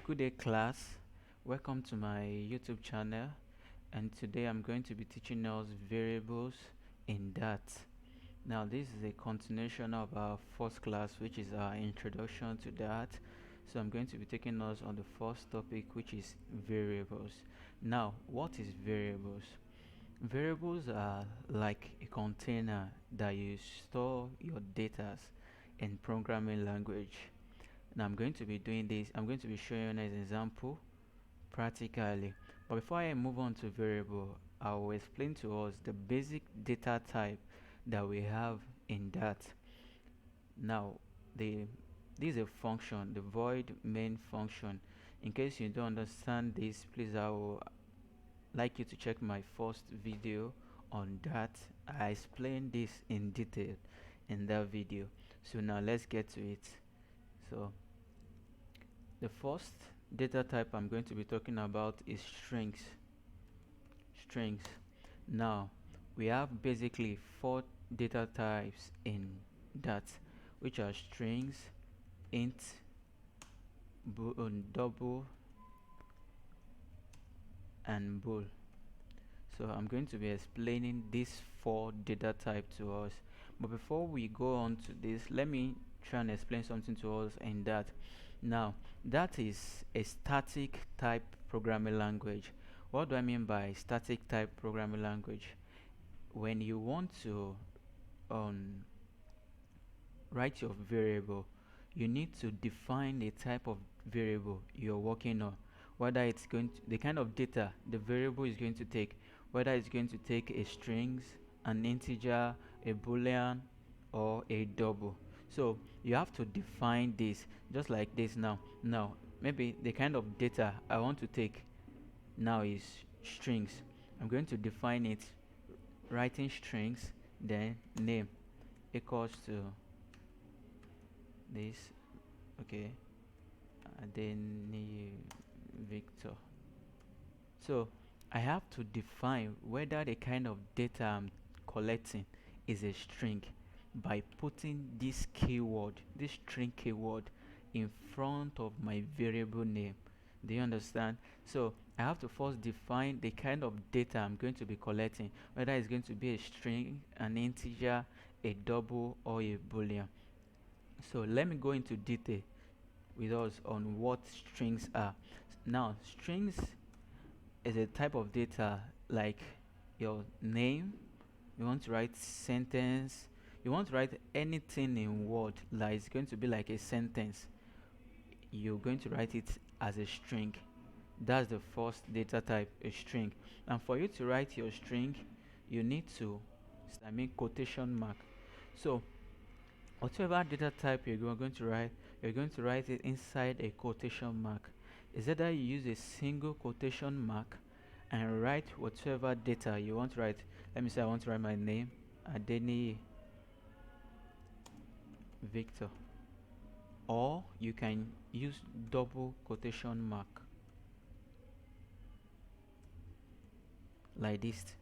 Good day, class. Welcome to my YouTube channel, and today I'm going to be teaching us variables in Dart. Now, this is a continuation of our first class, which is our introduction to Dart. So I'm going to be taking us on the first topic, which is variables. Now, what is variables? Variables are like a container that you store your data in programming language. Now I'm going to be doing this. I'm going to be showing you an example practically. But before I move on to variable, I will explain to us the basic data type that we have in that. Now, this is a function, the void main function. In case you don't understand this, please I will like you to check my first video on that. I explained this in detail in that video. So now let's get to it. So the first data type I'm going to be talking about is strings. Now, we have basically four data types in that, which are strings, int, double, and bool. So I'm going to be explaining these four data type to us. But before we go on to this, let me try and explain something to us in that. Now, that is a static type programming language. What do I mean by static type programming language? When you want to write your variable, you need to define the type of variable you're working on, whether it's going to the kind of data the variable is going to take, whether it's going to take a strings, an integer, a boolean, or a double. So you have to define this just like this. Now maybe the kind of data I want to take now is strings. I'm going to define it, writing strings, then name equals to this, okay, and then Victor. So I have to define whether the kind of data I'm collecting is a string by putting this keyword, this string keyword, in front of my variable name. Do you understand? So I have to first define the kind of data I'm going to be collecting, whether it's going to be a string, an integer, a double, or a boolean. So let me go into detail with us on what strings are. Now, strings is a type of data like your name. You want to write sentence, you want to write anything in word that is going to be like a sentence, you're going to write it as a string. That's the first data type, a string. And for you to write your string, you need to, I mean, quotation mark. So whatever data type you're going to write, you're going to write it inside a quotation mark. Is either you use a single quotation mark and write whatever data you want to write. Let me say I want to write my name, Adeni Victor. Or you can use double quotation mark. Like this.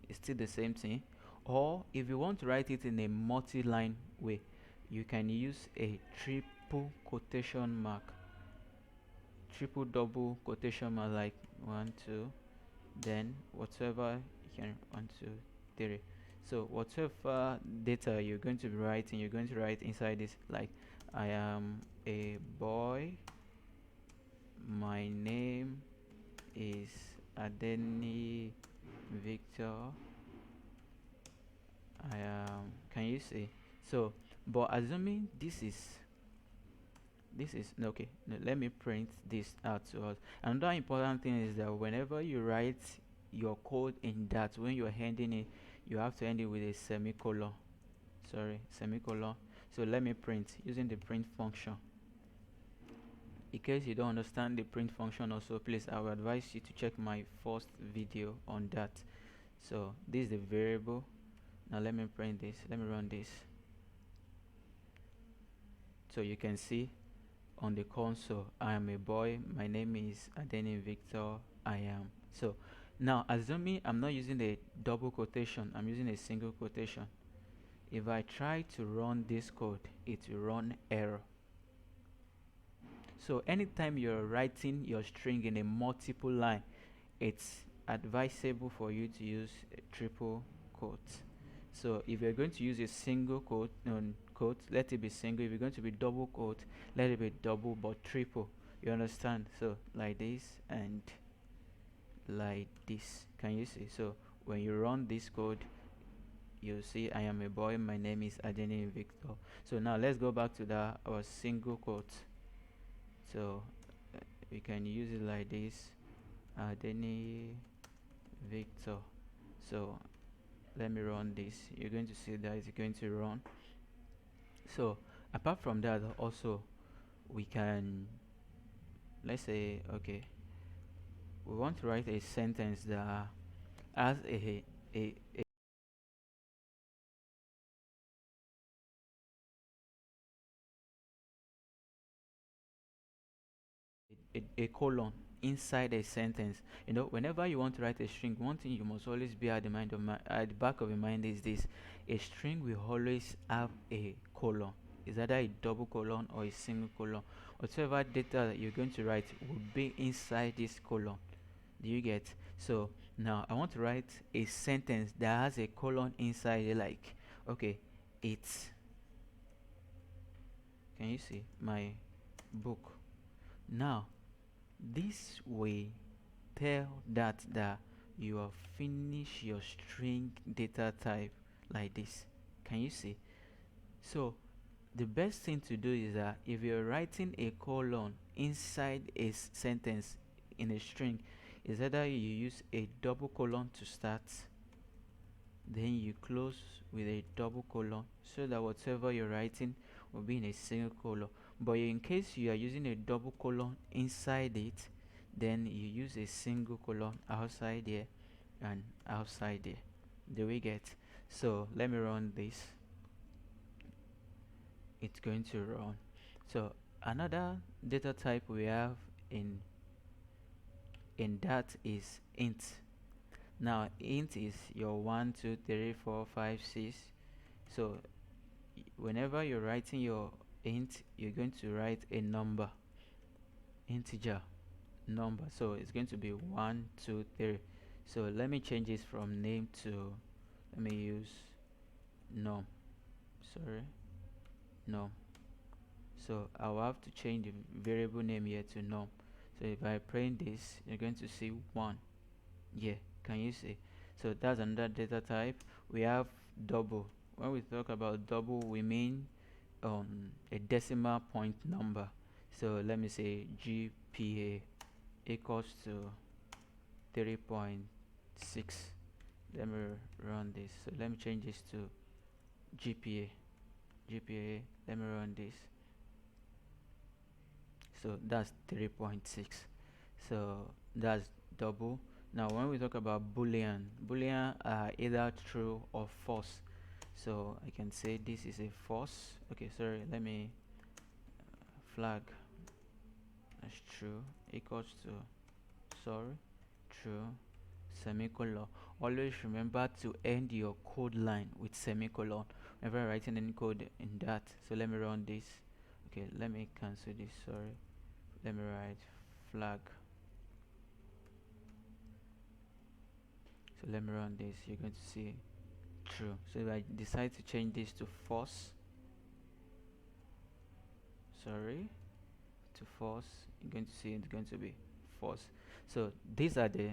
It's still the same thing. Or if you want to write it in a multi-line way, you can use a triple quotation mark, triple double quotation mark, like 1 2, then whatever you can 1 2 3. So whatever data you're going to be writing, you're going to write inside this, like I am a boy, my name is Adeni Victor, I am, can you see? So but assuming this is no, okay, no, let me print this out to us. Another important thing is that whenever you write your code in that, when you're ending it, you have to end it with a semicolon. Semicolon. So let me print using the print function. In case you don't understand the print function also, please, I would advise you to check my first video on that. So this is the variable. Now let me print this, let me run this. So you can see on the console, I am a boy, my name is Adeni Victor, I am. So now assuming I'm not using a double quotation, I'm using a single quotation. If I try to run this code, it will run error. So anytime you're writing your string in a multiple line, it's advisable for you to use a triple quote. So if you're going to use a single quote, let it be single. If you're going to be double quote, let it be double but triple. You understand? So like this and like this. Can you see? So when you run this code, you see I am a boy, my name is Adeni Victor. So now let's go back to our single quote. So we can use it like this, Adeni Victor. So let me run this. You're going to see that it's going to run. So apart from that, also we can, let's say, okay, we want to write a sentence that has a colon inside a sentence. Whenever you want to write a string, one thing you must always be at the back of your mind is this: a string will always have a colon. Is either a double colon or a single colon. Whatever data that you're going to write will be inside this colon. Do you get? So now I want to write a sentence that has a colon inside it, like, okay, it's, can you see my book? Now this way tell that you have finished your string data type like this. Can you see? So the best thing to do is that if you're writing a colon inside a sentence in a string, is either you use a double colon to start, then you close with a double colon, so that whatever you're writing will be in a single colon. But in case you are using a double colon inside it, then you use a single colon outside there and outside there. Do we get? So let me run this. It's going to run. So another data type we have in that is int. Now int is your 1 2 3 4 5 6. So whenever you're writing your int, you're going to write a number, integer number. So it's going to be 1 2 3. So let me change this from name to, let me use num. Sorry, num. So I'll have to change the variable name here to num. So if I print this, you're going to see 1. Yeah, can you see? So that's another data type. We have double. When we talk about double, we mean a decimal point number. So let me say GPA equals to 3.6. Let me run this. So let me change this to GPA. Let me run this. So that's 3.6. So that's double. Now when we talk about boolean are either true or false. So I can say this is a false. Okay, sorry, let me flag. That's true equals to, sorry, true, semicolon. Always remember to end your code line with semicolon whenever writing any code in that. So let me run this. Okay, let me cancel this. Sorry, let me write flag. So let me run this. You're going to see true. So if I decide to change this to false, sorry, to false, you're going to see it's going to be false. So these are the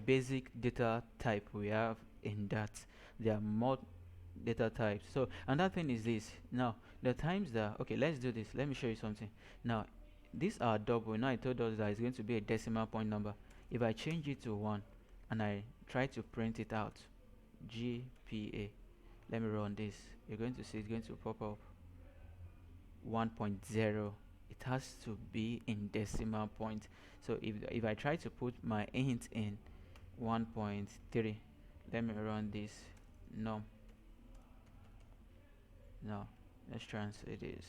basic data type we have in that. There are more data types. So another thing is this. Now the times that, okay, let's do this. Let me show you something. Now these are double. Now I told us that it's going to be a decimal point number. If I change it to 1 and I try to print it out, GPA, let me run this, you're going to see it's going to pop up 1.0. It has to be in decimal point. So if I try to put my int in 1.3, let me run this. No, let's translate this.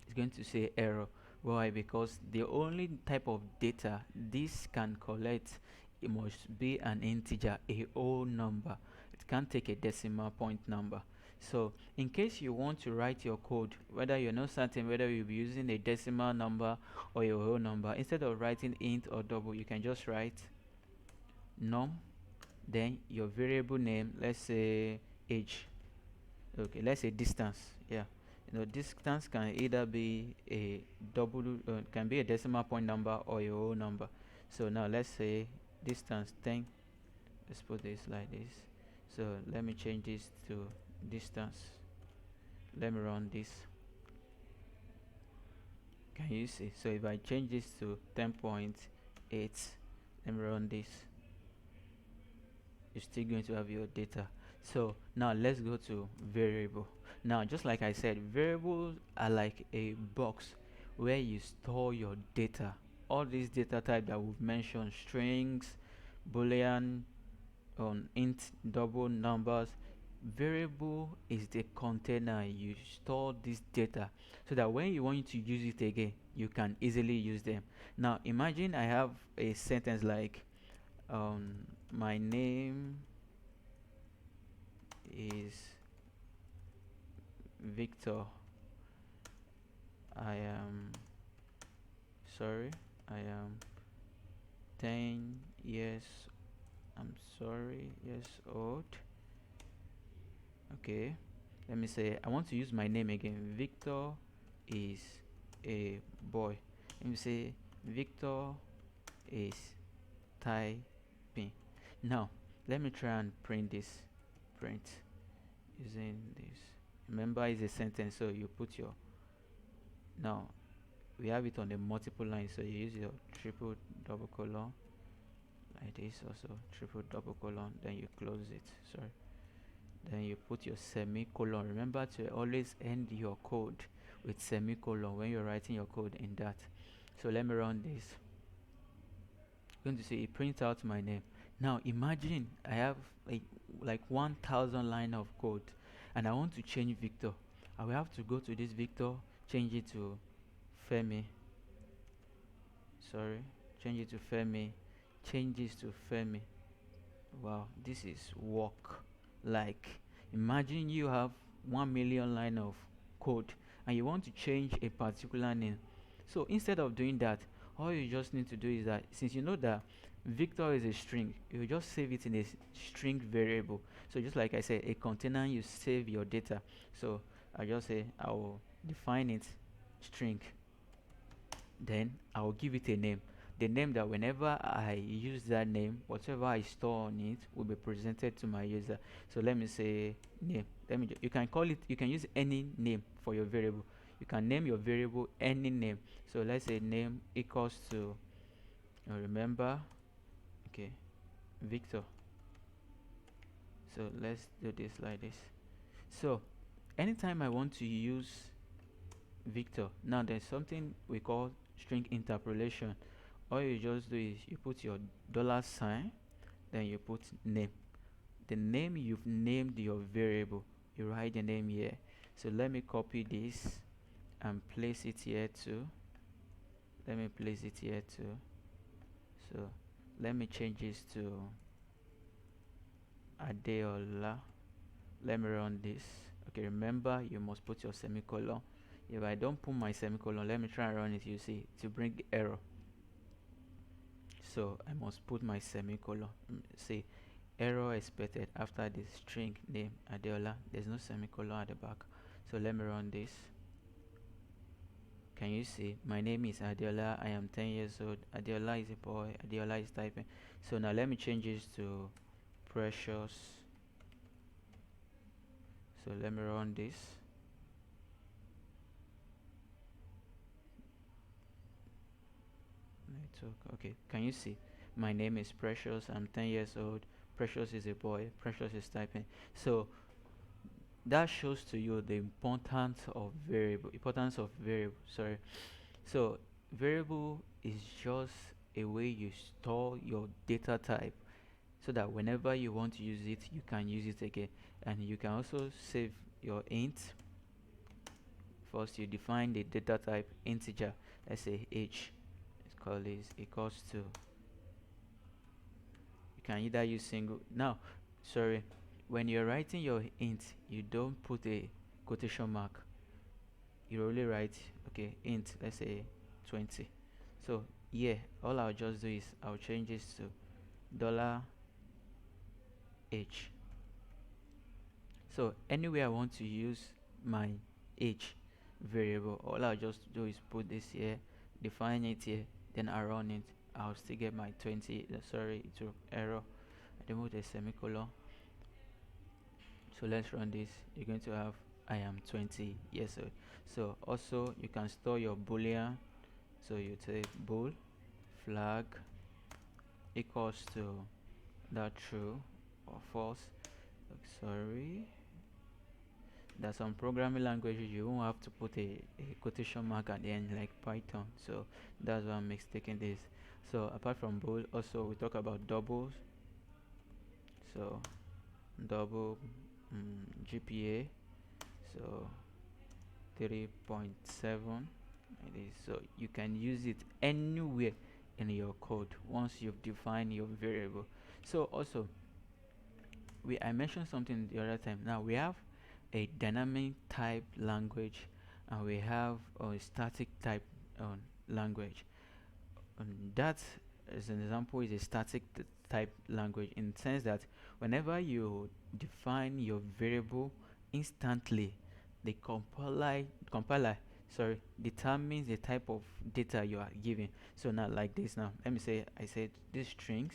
It's going to say error. Why? Because the only type of data this can collect, it must be an integer, a whole number. It can't take a decimal point number. So in case you want to write your code, whether you're not certain whether you'll be using a decimal number or your whole number, instead of writing int or double, you can just write num, then your variable name, let's say age. Okay, let's say distance. Yeah, distance can either be a double, can be a decimal point number or your whole number. So now let's say distance 10. Let's put this like this. So let me change this to distance. Let me run this. Can you see? So if I change this to 10.8, let me run this. You're still going to have your data. So now let's go to variable. Now, just like I said, variables are like a box where you store your data. All these data type that we've mentioned: strings, boolean, int, double, numbers. Variable is the container you store this data, so that when you want to use it again, you can easily use them. Now imagine I have a sentence like, my name is Victor. I am sorry. I am 10 years. I'm sorry, years old. Okay. Let me say I want to use my name again. Victor is a boy. Let me say Victor is typing. Now let me try and print this. Print using this. Remember, it's a sentence, so you put your, now we have it on the multiple line, so you use your triple double colon like this, also triple double colon, then you close it. Sorry. Then you put your semicolon. Remember to always end your code with semicolon when you're writing your code in that. So let me run this. Going to see it prints out my name. Now imagine I have like 1000 line of code and I want to change Victor. I will have to go to this Victor, change it to Femi. Sorry, change it to Femi. Change this to Femi. Wow, this is work. Like, imagine you have 1 million line of code and you want to change a particular name. So instead of doing that, all you just need to do is that, since you know that Victor is a string, you just save it in a string variable. So just like I said, a container, you save your data. So I just say I will define it string, then I will give it a name. The name that whenever I use that name, whatever I store on it will be presented to my user. So let me say name. You can call it, you can use any name for your variable. You can name your variable any name. So let's say name equals to, remember, okay, Victor. So let's do this like this. So anytime I want to use Victor, now there's something we call string interpolation. All you just do is you put your $sign, then you put name, the name you've named your variable. You write the name here. So let me copy this and place it here too. Let me place it here too. So let me change this to Adeola. Let me run this. Okay, remember you must put your semicolon. If I don't put my semicolon, let me try and run it. You see, to bring error. So I must put my semicolon. Say error expected after the string name Adeola. There's no semicolon at the back. So let me run this. Can you see? My name is Adeola. I am 10 years old. Adeola is a boy. Adeola is typing. So now let me change this to Precious. So let me run this. Okay, can you see? My name is Precious. I'm 10 years old. Precious is a boy. Precious is typing. So that shows to you the importance of variable. Sorry. So variable is just a way you store your data type, so that whenever you want to use it, you can use it again. And you can also save your int. First, you define the data type integer. Let's say age. Let's call this equals to. You can either use single. Now, sorry, when you're writing your int, you don't put a quotation mark. You only write, okay, int, let's say 20. So yeah, all I'll just do is I'll change this to dollar $h. So anywhere I want to use my h variable, all I'll just do is put this here, define it here, then I run it. I'll still get my 20. Sorry, it will error. I remove a semicolon. So let's run this. You're going to have I am 20 years old. So also you can store your boolean. So you take bool flag equals to that true or false. Sorry, there's some programming languages you won't have to put a quotation mark at the end like Python. So that's why I'm mistaking this. So apart from bool, also we talk about doubles. So double GPA, so 3.7 it is. So you can use it anywhere in your code once you've defined your variable. So also I mentioned something the other time. Now we have a dynamic type language and we have a static type language. That as an example is a static type language, in the sense that whenever you define your variable, instantly the compiler determines the type of data you are giving. So now like this, now let me say I said this strings,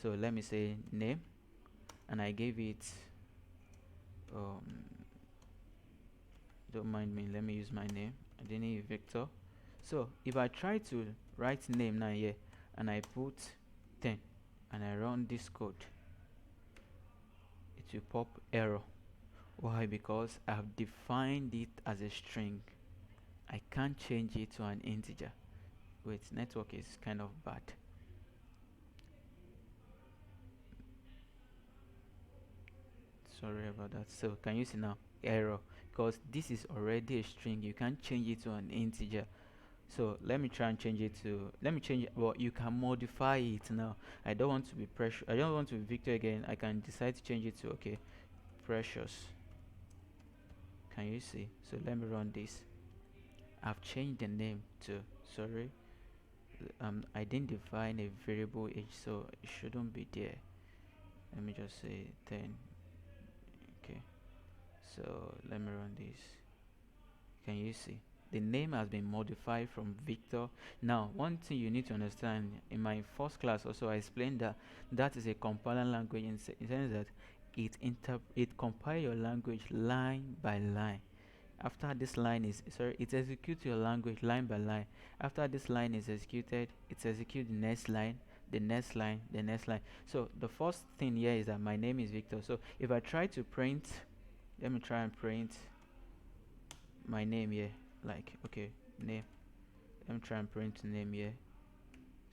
so let me say name, and I gave it don't mind me, let me use my name. I didn't need vector. So if I try to write name now here and I put 10 and I run this code, it will pop error. Why? Because I've defined it as a string. I can't change it to an integer. Wait, network is kind of bad. Sorry about that. So can you see now error? Because this is already a string, you can't change it to an integer. So let me try and change it to, well, you can modify it now. I don't want to be precious, I don't want to be Victor again. I can decide to change it to, okay, precious. Can you see? So let me run this. I've changed the name to, sorry, I didn't define a variable age, so it shouldn't be there. Let me just say 10. Okay, so let me run this. Can you see? The name has been modified from Victor. Now, one thing you need to understand, in my first class also I explained that that is a compiler language, in the sense that it compiles your language line by line. After this line is, it executes your language line by line. After this line is executed, it executes the next line, the next line, the next line. So the first thing here is that my name is Victor. So if I try to print, let me try and print my name here, like, okay, name, let me try and print name here.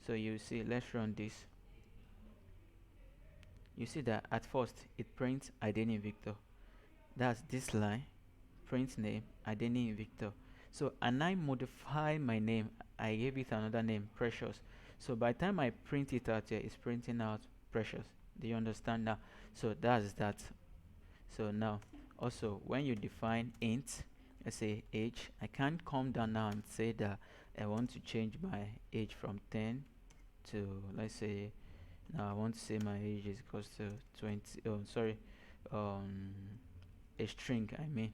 So you see, let's run this. You see that at first it prints identity Victor. That's this line, print name, identity Victor. So and I modify my name, I gave it another name, precious. So by the time I print it out here, it's printing out precious. Do you understand now? So that's that. So now also when you define int, let's say age, I can't come down now and say that I want to change my age from 10 to, let's say, now I want to say my age is equals to 20. Oh, sorry, a string, I mean.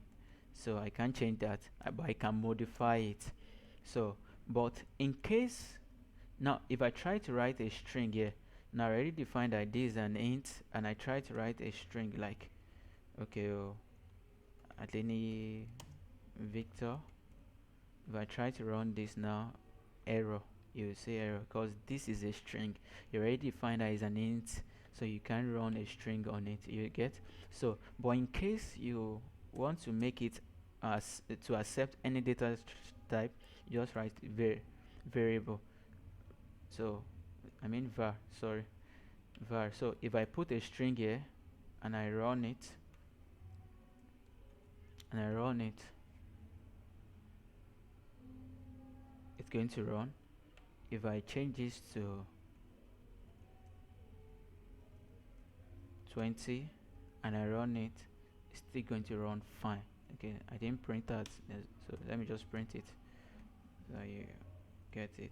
So I can't change that, but I can modify it. So, but in case, now if I try to write a string here, now I already defined that this is an int, and I try to write a string like, okay, Adeni Victor. If I try to run this now, error, you will see error because this is a string. You already defined that is an int, so you can't run a string on it. You get? So, but in case you want to make it as to accept any data type, you just write variable. So I mean var, sorry, var. So if I put a string here and I run it, it's going to run. If I change this to 20 and I run it, it's still going to run fine. Okay, I didn't print that, so let me just print it so you get it.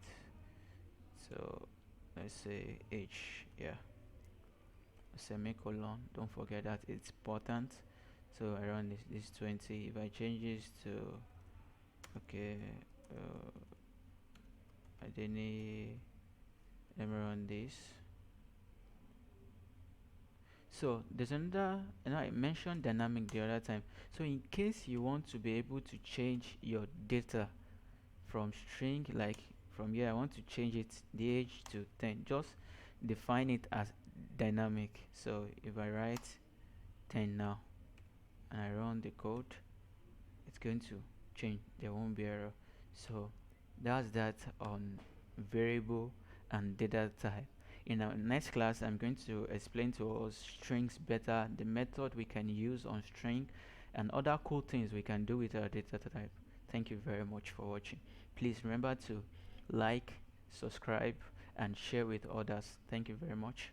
So let's say h, yeah, semicolon, don't forget that it's important. So I run this 20. If I change this to, okay, I didn't, let me run this. So there's another, and I mentioned dynamic the other time. So in case you want to be able to change your data from string, like from here I want to change it the age to 10, just define it as dynamic. So if I write 10 now and I run the code, it's going to change, there won't be error. So that's that on variable and data type. In our next class, I'm going to explain to us strings better, the method we can use on string, and other cool things we can do with our data type. Thank you very much for watching. Please remember to like, subscribe, and share with others. Thank you very much.